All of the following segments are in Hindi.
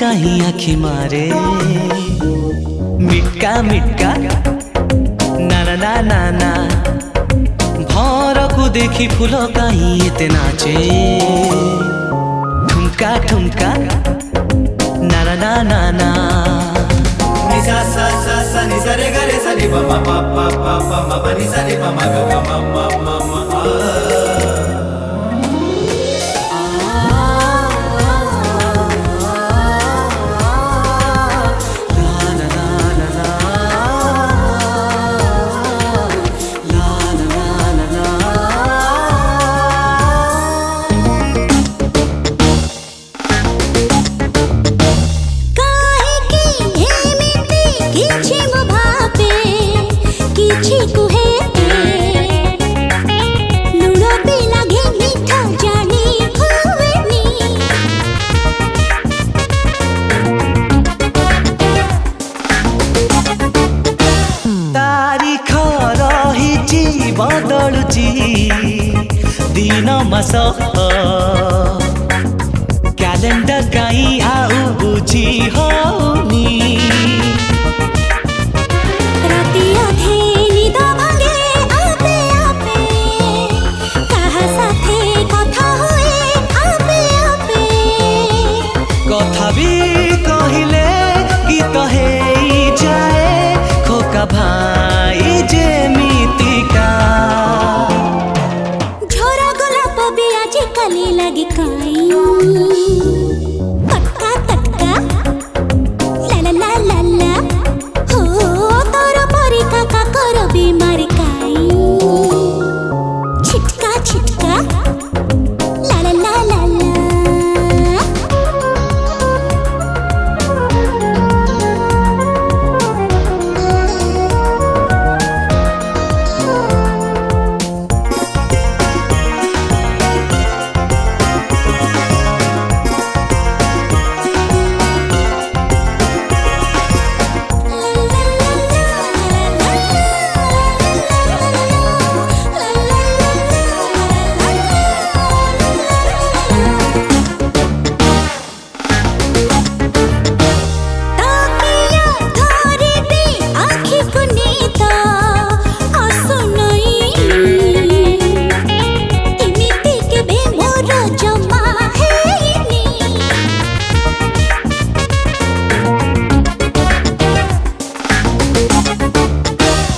कहीं आखि मारे मिटका मिटका ना ना ना ना ना भौर को देखी फूल कहीं एते नाचे ठुमका ठुमका ना ना ना ना ना निसा सा सा सा निसा रे गा रे सा नि पा पा पा पा पा पा मा पा निसा रे पा मा गा गा मा मा मा मा बदलुची दिन मास क्यालेंडर कहीं आउ बुझी होनी राती अधे निद भांगे आपे आपे कहा साथे कथा हुए आपे आपे कथा भी कहिले गीत हे जाए खोका भाई जेमितिका झोरा गोलाप भी आज कली लगी काई तटका तटका ला ला ला ला ला हो तोर परी काका कर बीमारी काई छिटका छिटका ला ला ला ला ला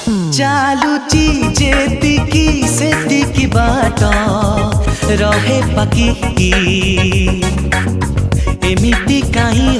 चालुची जेतिकी सेतिकी बाट रहे पकी एमिति कहीं